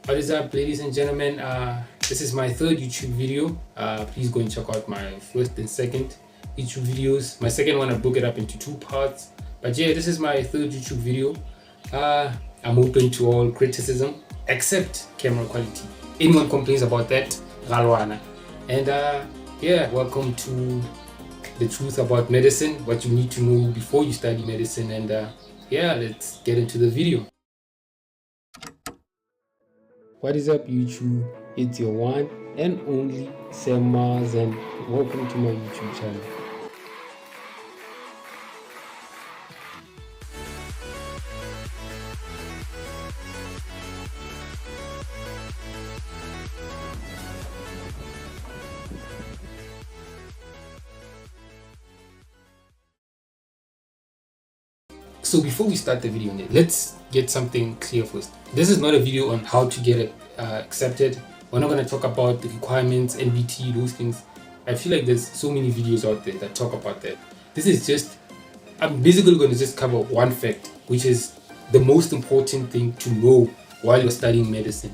What is up, ladies and gentlemen? This is my third YouTube video. Please go and check out my first and second YouTube videos. My second one, I broke it up into two parts. But yeah, this is my third YouTube video. I'm open to all criticism except camera quality. Anyone complains about that, Galwana. And yeah, welcome to the truth about medicine, what you need to know before you study medicine. And yeah, let's get into the video. What is up, YouTube? It's your one and only Sam Mars, and welcome to my YouTube channel. So before we start the video, let's get something clear first. This is not a video on how to get accepted. We're not going to talk about the requirements, NBT, those things. I feel like there's so many videos out there that talk about that. This is just, I'm basically going to just cover one fact, which is the most important thing to know while you're studying medicine.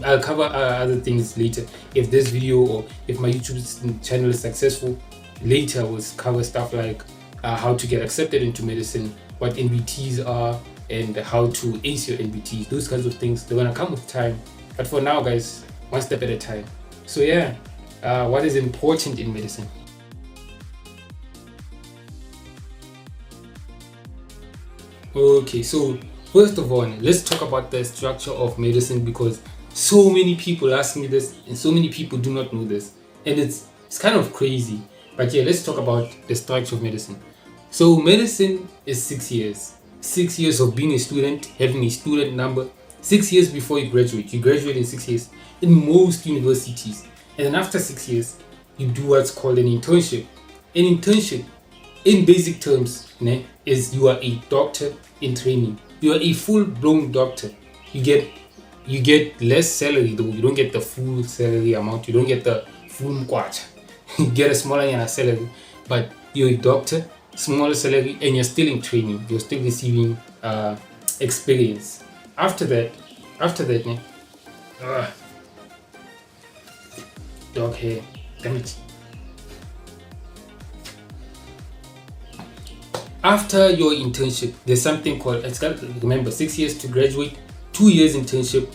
I'll cover other things later. If this video or if my YouTube channel is successful, later we'll cover stuff like how to get accepted into medicine, what NBTs are, and how to ace your NBTs. Those kinds of things, they're gonna come with time. But for now, guys, one step at a time. So yeah, what is important in medicine? Okay, so first of all, let's talk about the structure of medicine, because so many people ask me this and so many people do not know this, and it's kind of crazy. But yeah, let's talk about the structure of medicine. So medicine is 6 years. 6 years of being a student, having a student number, 6 years before you graduate. You graduate in 6 years in most universities. And then after 6 years, you do what's called an internship. An internship, in basic terms, is you are a doctor in training. You are a full-blown doctor. You get less salary though. You don't get the full salary amount. You don't get the full mkwacha. You get a smaller salary, but you're a doctor, smaller salary, and you're still in training. You're still receiving experience. After that, dog hair, damn it. After your internship, there's something called, remember, 6 years to graduate, 2 years internship.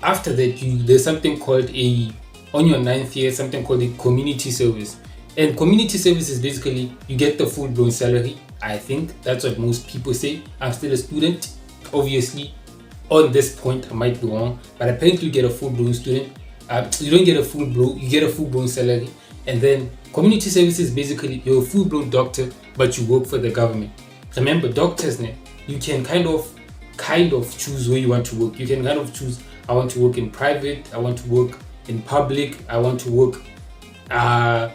After that, there's something called on your 9th year, something called a community service. And community service is basically, you get the full-blown salary. I think that's what most people say. I'm still a student. Obviously, on this point, I might be wrong, but apparently you get a full-blown student. You don't get a full-blown, you get a full-blown salary. And then community service is basically, you're a full-blown doctor, but you work for the government. Remember, doctors, you can kind of choose where you want to work. You can kind of choose, I want to work in private, I want to work in public, I want to work at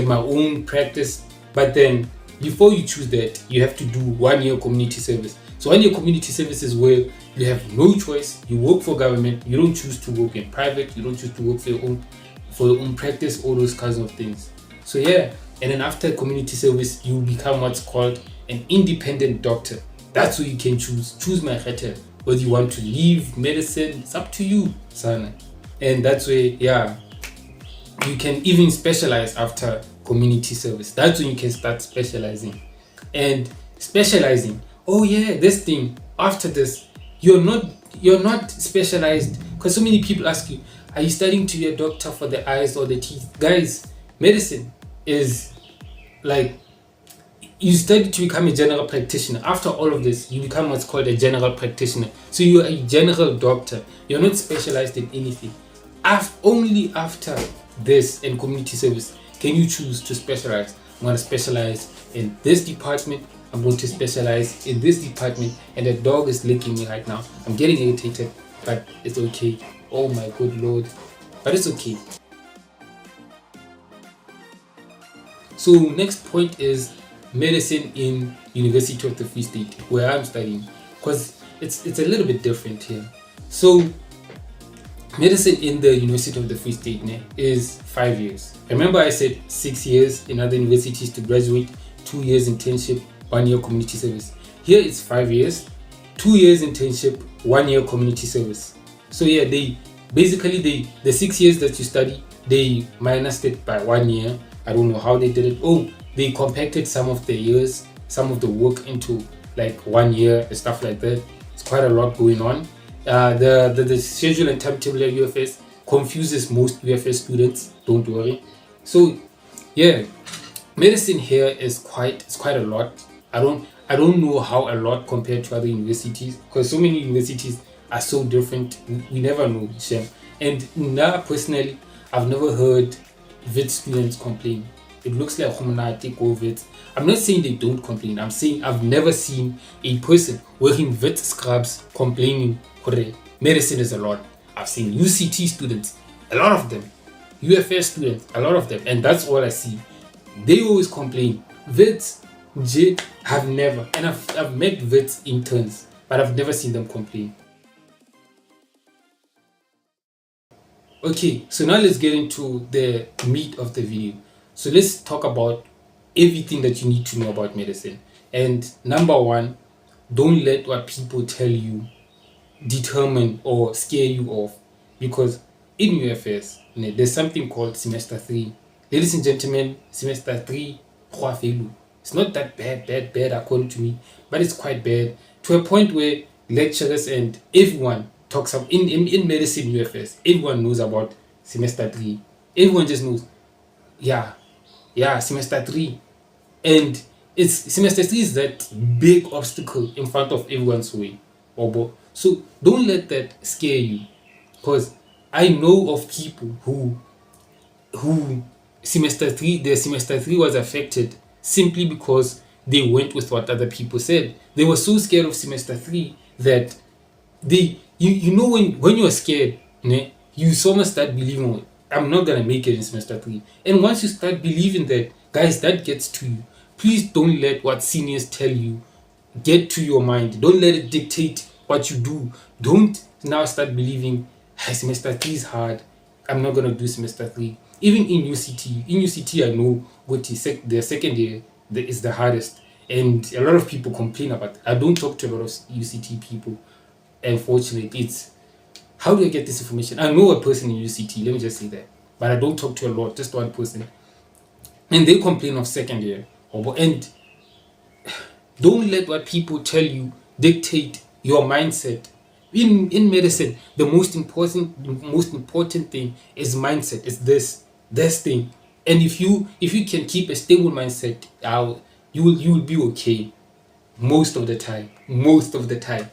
my own practice. But then before you choose that, you have to do 1 year community service. So 1 year community service is where you have no choice. You work for government. You don't choose to work in private. You don't choose to work for your own practice, all those kinds of things. So yeah, and then after community service, you become what's called an independent doctor. That's where you can choose my khatel. Whether you want to leave medicine, it's up to you, son. And that's where, yeah, you can even specialize after community service. That's when you can start specializing. And specializing, oh yeah, this thing, after this, you're not specialized, because so many people ask you, are you studying to be a doctor for the eyes or the teeth? Guys, medicine is like, you study to become a general practitioner. After all of this, you become what's called a general practitioner. So you're a general doctor. You're not specialized in anything. Only after this and community service can you choose to specialize. I'm going to specialize in this department. I'm going to specialize in this department. And the dog is licking me right now. I'm getting irritated, but it's okay. Oh my good lord. But it's okay. So next point is medicine in University of the Free State, where I'm studying, because it's a little bit different here. So medicine in the University of the Free State is 5 years. Remember I said 6 years in other universities to graduate, 2 years internship, 1 year community service. Here it's 5 years, 2 years internship, 1 year community service. So yeah, they basically the 6 years that you study, they minused it by 1 year. I don't know how they did it. Oh, they compacted some of the years, some of the work into like 1 year and stuff like that. It's quite a lot going on. The schedule and timetable at UFS confuses most UFS students. Don't worry. So yeah, medicine here is quite a lot. I don't know how a lot compared to other universities, because so many universities are so different. We never know, Shem. And now personally, I've never heard vid students complain. It looks like Humanati go vid. I'm not saying they don't complain. I'm saying I've never seen a person wearing vid scrubs complaining. "Hore, medicine is a lot." I've seen UCT students, a lot of them, UFS students, a lot of them, and that's all I see. They always complain. Vets, J, have never, and I've met vets interns, but I've never seen them complain. Okay, so now let's get into the meat of the video. So let's talk about everything that you need to know about medicine. And number one, don't let what people tell you determine or scare you off, because in UFS there's something called semester 3. Ladies and gentlemen, semester 3 it's not that bad according to me, but it's quite bad to a point where lecturers and everyone talks about in medicine UFS. Everyone knows about semester 3. Everyone just knows, yeah, semester 3. And it's semester 3 is that big obstacle in front of everyone's way. So don't let that scare you, because I know of people who their semester 3 was affected simply because they went with what other people said. They were so scared of semester 3 that you know when you're scared, né, you almost start believing, "Oh, I'm not gonna make it in semester 3." And once you start believing that, guys, that gets to you. Please don't let what seniors tell you get to your mind. Don't let it dictate what you do. Don't now start believing, "Hey, semester 3 is hard. I'm not gonna do semester 3." Even in UCT, I know the second year is the hardest, and a lot of people complain about it. I don't talk to a lot of UCT people. Unfortunately, it's how do I get this information? I know a person in UCT. Let me just say that, but I don't talk to a lot. Just one person, and they complain of second year. And don't let what people tell you dictate your mindset. In medicine, the most important thing is mindset. It's this thing. And if you can keep a stable mindset, you will be okay most of the time. Most of the time.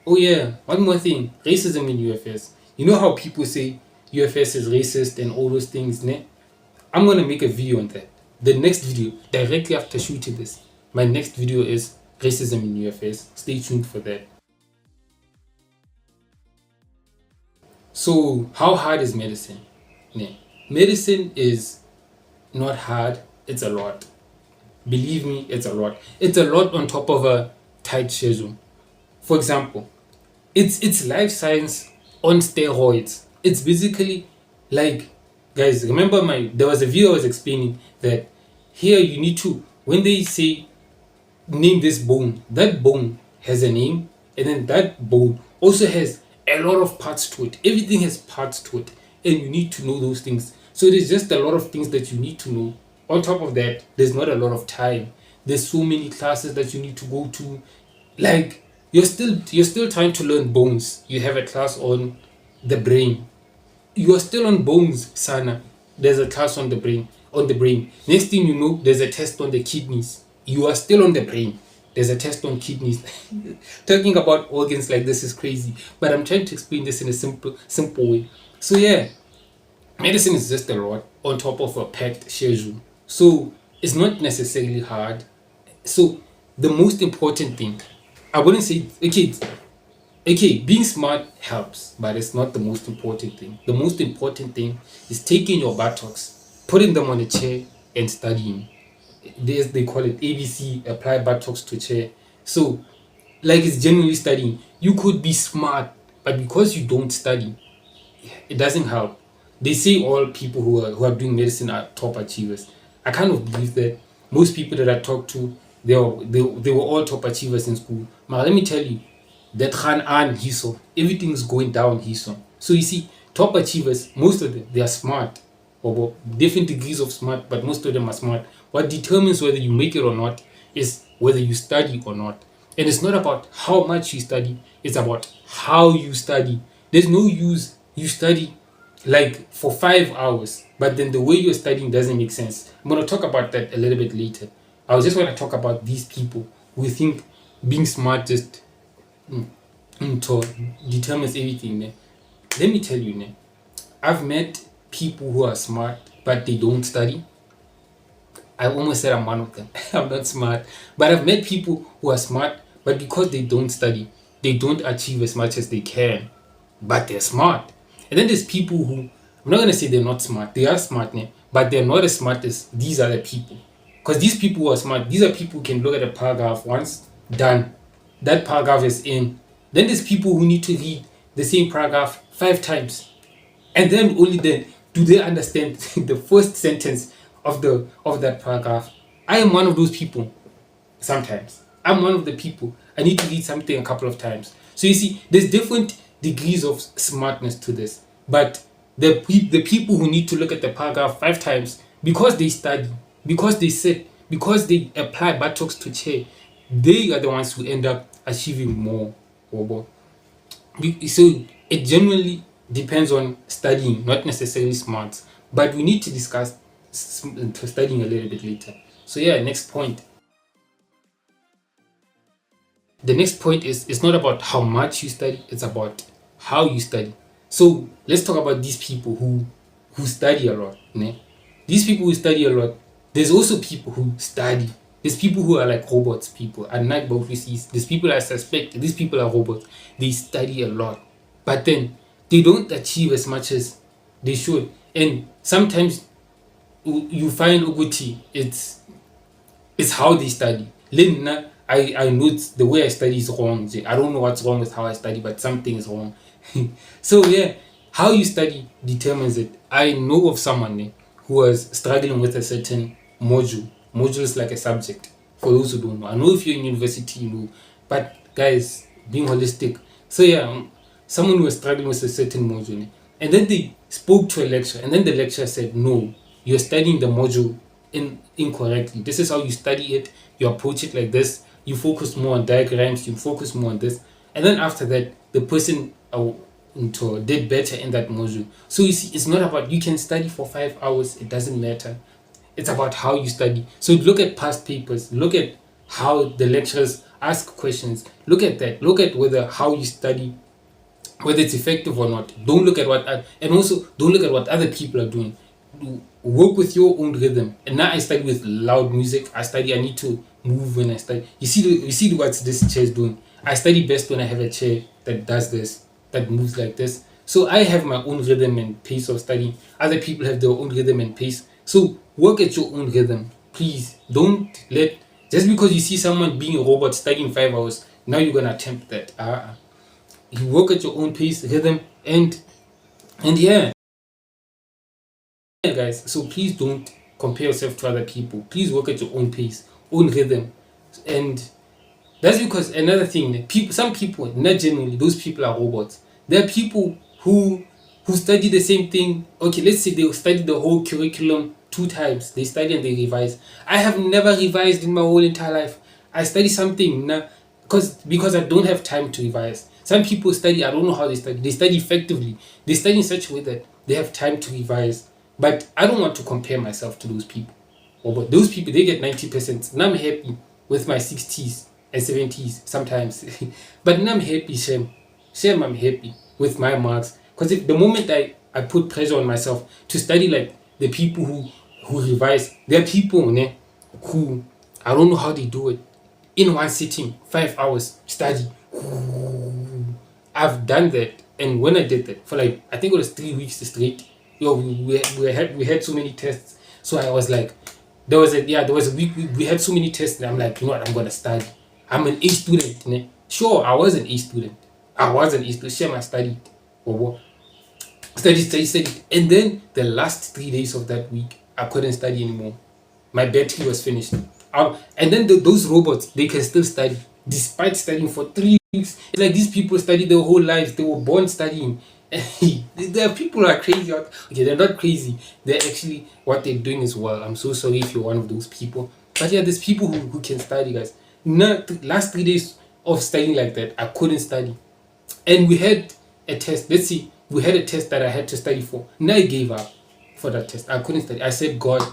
Oh yeah, one more thing. Racism in UFS. You know how people say UFS is racist and all those things, ne? I'm gonna make a video on that. The next video, directly after shooting this, my next video is racism in UFS. Stay tuned for that. So, how hard is medicine? Ne? Medicine is not hard, it's a lot. Believe me, it's a lot. It's a lot on top of a tight schedule. For example, it's life science on steroids. It's basically like, guys, remember there was a video I was explaining that here you need to, when they say name this bone, that bone has a name, and then that bone also has a lot of parts to it. Everything has parts to it, and you need to know those things. So there's just a lot of things that you need to know. On top of that, there's not a lot of time. There's so many classes that you need to go to. Like, you're still trying to learn bones. You have a class on the brain. You are still on bones, Sana. There's a class on the brain. Next thing you know, there's a test on the kidneys. You are still on the brain. There's a test on kidneys. Talking about organs like this is crazy, but I'm trying to explain this in a simple way. So yeah, medicine is just a lot on top of a packed schedule. So it's not necessarily hard. So the most important thing, I wouldn't say, okay, being smart helps, but it's not the most important thing. The most important thing is taking your buttocks, putting them on a chair, and studying. They call it ABC, apply buttocks to chair. So, like, it's genuinely studying. You could be smart, but because you don't study, it doesn't help. They say all people who are doing medicine are top achievers. I kind of believe that. Most people that I talk to, they were all top achievers in school. But let me tell you, that Khan and Hiso, everything's going down Hiso. So you see, top achievers, most of them, they are smart, or different degrees of smart, but most of them are smart. What determines whether you make it or not is whether you study or not. And it's not about how much you study, it's about how you study. There's no use you study like for 5 hours, but then the way you're studying doesn't make sense. I'm going to talk about that a little bit later. I was just going to talk about these people who think being smart just determines everything. Ne? Let me tell you, ne? I've met people who are smart but they don't study. I almost said I'm one of them. I'm not smart, but I've met people who are smart but because they don't study, they don't achieve as much as they can, but they're smart. And then there's people who, I'm not going to say they're not smart, they are smart, ne? But they're not as smart as these other people. Because these people who are smart, these are people who can look at a paragraph once, done. That paragraph is in. Then there's people who need to read the same paragraph 5 times. And then only then do they understand the first sentence of that paragraph. I am one of those people sometimes. I'm one of the people. I need to read something a couple of times. So you see, there's different degrees of smartness to this. But the people who need to look at the paragraph 5 times because they study, because they sit, because they apply buttocks to chair, they are the ones who end up achieving more. So it generally depends on studying, not necessarily smarts. But we need to discuss studying a little bit later. So yeah, next point. The next point is it's not about how much you study, it's about how you study. So let's talk about these people who study a lot. Ne? These people who study a lot, there's also people who study. There's people who are like robots, people. At night, both there's people I suspect these people are robots. They study a lot, but then they don't achieve as much as they should. And sometimes you find Uguti, it's how they study. Lena, I note the way I study is wrong. I don't know what's wrong with how I study, but something is wrong. So yeah, how you study determines it. I know of someone who was struggling with a certain module. Module is like a subject. For those who don't know, I know if you're in university, you know, but guys, being holistic. So yeah, someone who was struggling with a certain module, and then they spoke to a lecturer, and then the lecturer said, "No, you're studying the module incorrectly. This is how you study it. You approach it like this. You focus more on diagrams. You focus more on this." And then after that, the person did better in that module. So you see, it's not about you can study for 5 hours. It doesn't matter. It's about how you study. So look at past papers. Look at how the lecturers ask questions. Look at that. Look at whether how you study, whether it's effective or not. Don't look at and also don't look at what other people are doing. Work with your own rhythm. And now I study with loud music. I need to move when I study. You see what this chair is doing. I study best when I have a chair that does this, that moves like this. So I have my own rhythm and pace of studying. Other people have their own rhythm and pace. So work at your own rhythm. Please don't let, just because you see someone being a robot studying 5 hours, now you're gonna attempt that. You work at your own pace, rhythm, and yeah, guys. So please don't compare yourself to other people. Please work at your own pace, own rhythm, and that's because another thing. Some people, not generally, those people are robots. There are people who study the same thing. Okay, let's say they study the whole curriculum 2 times. They study and they revise. I have never revised in my whole entire life. I study something because I don't have time to revise. Some people study, I don't know how they study. They study effectively. They study in such a way that they have time to revise. But I don't want to compare myself to those people. But those people, they get 90%. And I'm happy with my 60s and 70s sometimes. But now I'm happy, Shem, I'm happy with my marks. Because if the moment I put pressure on myself to study like the people who revise, there are people who, I don't know how they do it. In one sitting, 5 hours, study. I've done that. And when I did that, for like, I think it was 3 weeks straight, we had so many tests. So I was like, there was a week we had so many tests, and I'm like, you know what, I'm gonna study. I'm an A student. Sure, I was an A student. Sure, I studied. Studied. And then the last 3 days of that week, I couldn't study anymore. My battery was finished. And then those robots, they can still study despite studying for 3 weeks. It's like these people study their whole lives. They were born studying. There are people who are crazy. Okay, they're not crazy. They're actually, what they're doing is well. I'm so sorry if you're one of those people. But yeah, there's people who can study, guys. Last 3 days of studying like that, I couldn't study. And we had a test. Let's see, we had a test that I had to study for. Now I gave up for that test. I couldn't study. I said, God,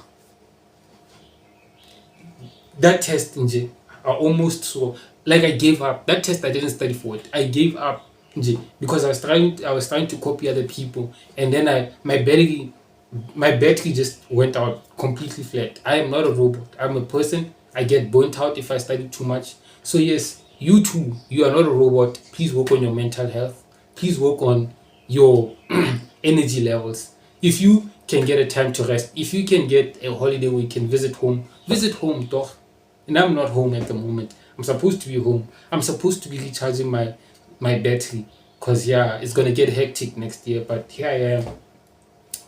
that test, Nje, I almost saw, like, I gave up. That test I didn't study for it. I gave up, Nje, because I was trying to copy other people, and then my battery just went out completely flat. I am not a robot. I'm a person. I get burnt out if I study too much. So yes, you too, you are not a robot. Please work on your mental health. Please work on your energy levels. If you can get a time to rest, if you can get a holiday where you can visit home, doch. And I'm not home at the moment. I'm supposed to be home. I'm supposed to be recharging my battery, because yeah, it's gonna get hectic next year. But here I am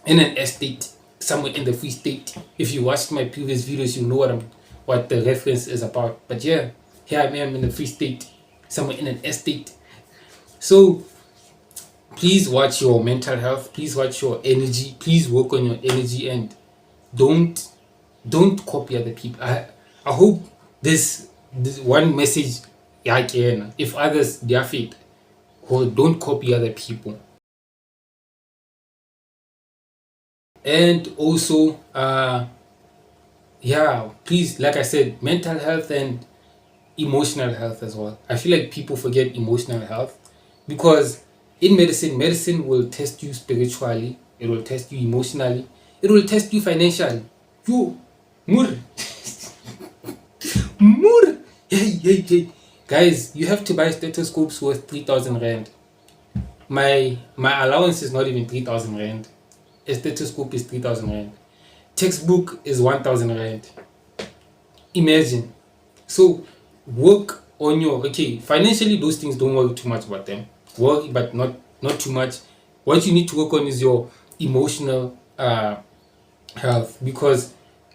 in an estate somewhere in the Free State. If you watched my previous videos, you know what the reference is about. But yeah, here I am in the Free State, somewhere in an estate. So please watch your mental health. Please watch your energy. Please work on your energy, and don't copy other people. I hope this one message, if others their fate, or don't copy other people. And also, please, like I said, mental health and emotional health as well. I feel like people forget emotional health, because in medicine will test you spiritually, it will test you emotionally, it will test you financially. You mur mur hey. Guys, you have to buy stethoscopes worth 3,000 rand. My allowance is not even 3,000 rand. A stethoscope is 3,000 rand. Textbook is 1,000 rand. Imagine. So work on your, financially those things, don't worry too much about them. Worry, but not too much. What you need to work on is your emotional health, because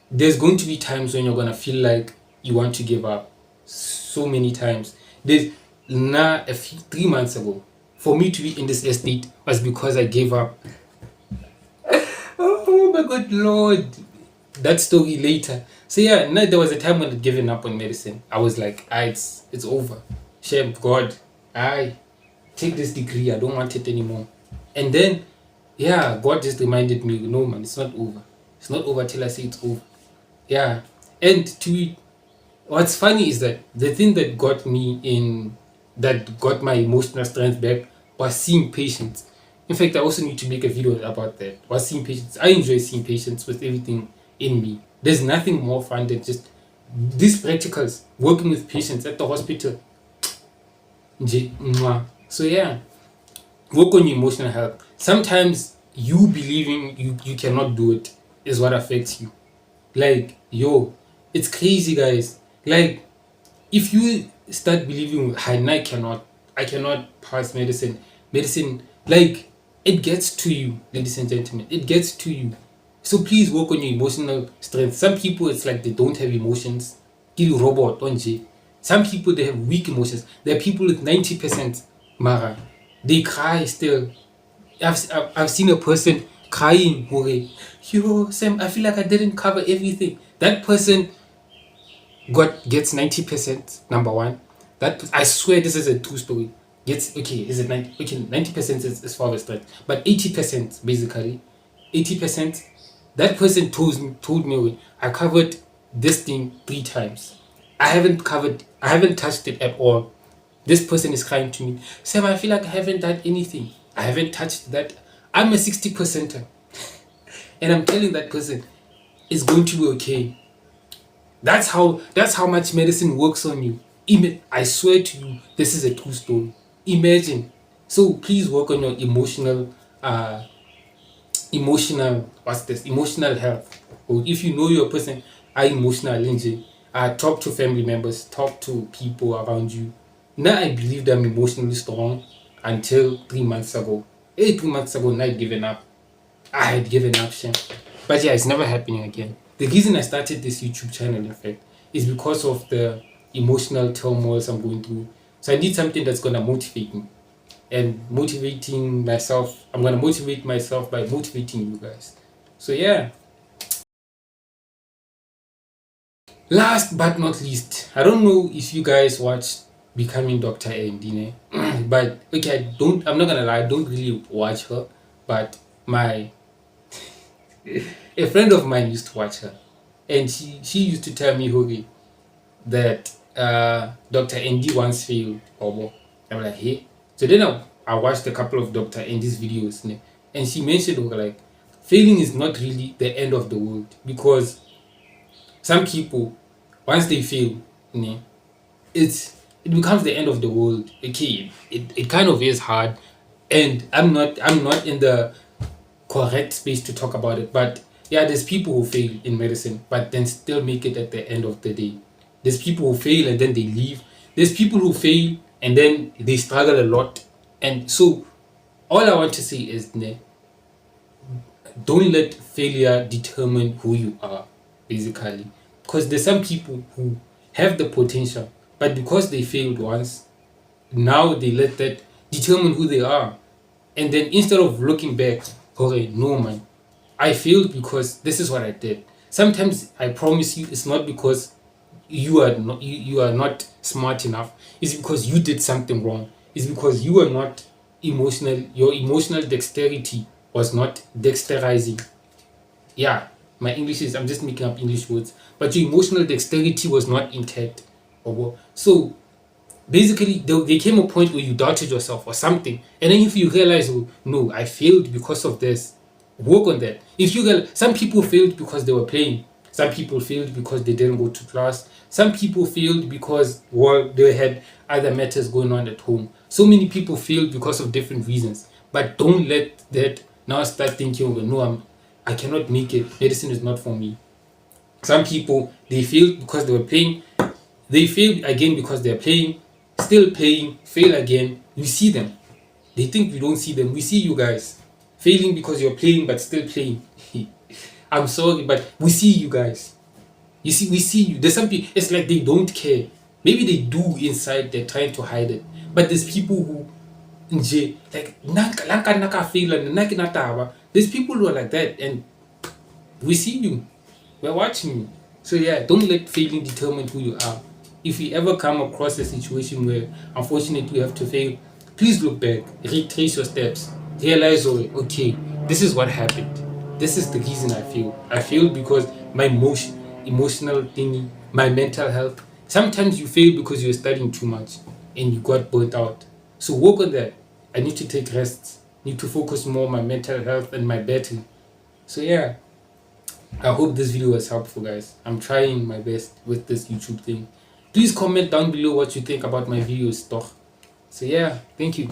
there's going to be times when you're gonna feel like you want to give up. So many times. There's 3 months ago, for me to be in this estate was because I gave up. Oh my good Lord. That story later. So yeah, now there was a time when I'd given up on medicine. I was like, it's over. Shame, God, I take this degree. I don't want it anymore. And then, yeah, God just reminded me, no man, it's not over. It's not over till I say it's over. Yeah. And what's funny is that the thing that got my emotional strength back was seeing patients. In fact, I also need to make a video about that. Was seeing patients. I enjoy seeing patients with everything in me. There's nothing more fun than just these practicals, working with patients at the hospital. So yeah, work on your emotional health. Sometimes you believing you cannot do it is what affects you. Like, it's crazy, guys. Like, if you start believing, I cannot pass medicine, like, it gets to you, ladies and gentlemen. It gets to you. So please work on your emotional strength. Some people, it's like they don't have emotions. Kill robot, don't you? Some people, they have weak emotions. There are people with 90%, Mara. They cry still. I've seen a person crying. Sam, I feel like I didn't cover everything. That person gets 90%, number one. That, I swear this is a true story. Is it 90? Okay, 90% is far straight, but 80%, basically, 80%. That person told me I covered this thing 3 times. I haven't touched it at all. This person is crying to me, Sam, I feel like I haven't done anything. I haven't touched that. I'm a 60%er. And I'm telling that person it's going to be okay. That's how much medicine works on you. I swear to you, this is a true story. Imagine. So please work on your emotional health. Or if you know you're a person are emotional, talk to family members, talk to people around you. Now I believed I'm emotionally strong until 3 months ago. 3 months ago, now I had given up, Shem. But yeah, it's never happening again. The reason I started this YouTube channel, in fact, is because of the emotional turmoils I'm going through. So I need something that's gonna motivate me. And motivating myself, I'm gonna motivate myself by motivating you guys. So yeah. Last but not least, I don't know if you guys watched Becoming Dr. Endine, but okay, I'm not gonna lie, I don't really watch her, but a friend of mine used to watch her, and she used to tell me, okay, that Dr. Andy once failed. Obo. I'm like, hey. So then I watched a couple of Dr. Andy's videos, ne, and she mentioned, okay, like, failing is not really the end of the world, because some people, once they fail, ne, it becomes the end of the world. Okay, it kind of is hard, and I'm not in the correct space to talk about it. But yeah, there's people who fail in medicine, but then still make it at the end of the day. There's people who fail and then they leave. There's people who fail and then they struggle a lot. And so, all I want to say is, ne, don't let failure determine who you are, basically. Because there's some people who have the potential, but because they failed once, now they let that determine who they are. And then instead of looking back, okay, no man, I failed because this is what I did. Sometimes I promise you, it's not because you are not smart enough. It's because you did something wrong. It's because you are not emotional. Your emotional dexterity was not dexterizing. Yeah, my English is, I'm just making up English words. But your emotional dexterity was not intact. So basically, there came a point where you doubted yourself or something, and then if you realize, oh no, I failed because of this, work on that. If you get, some people failed because they were playing, some people failed because they didn't go to class, some people failed because, well, they had other matters going on at home. So many people failed because of different reasons. But don't let that now start thinking, oh no, I cannot make it, medicine is not for me. Some people, they failed because they were playing, they failed again because they're playing, still playing, fail again. You see them. They think we don't see them. We see you guys failing because you're playing but still playing. I'm sorry, but we see you guys. You see, we see you. There's some people, it's like they don't care. Maybe they do inside, they're trying to hide it. But there's people who, like, there's people who are like that, and we see you. We're watching you. So yeah, don't let failing determine who you are. If you ever come across a situation where unfortunately you have to fail, please look back, retrace your steps, realize, oh, okay, this is what happened. This is the reason I failed. I failed because my emotional thingy, my mental health. Sometimes you fail because you're studying too much and you got burnt out. So work on that. I need to take rests. Need to focus more on my mental health and my battery. So yeah, I hope this video was helpful, guys. I'm trying my best with this YouTube thing. Please comment down below what you think about my videos, toch? So yeah, thank you.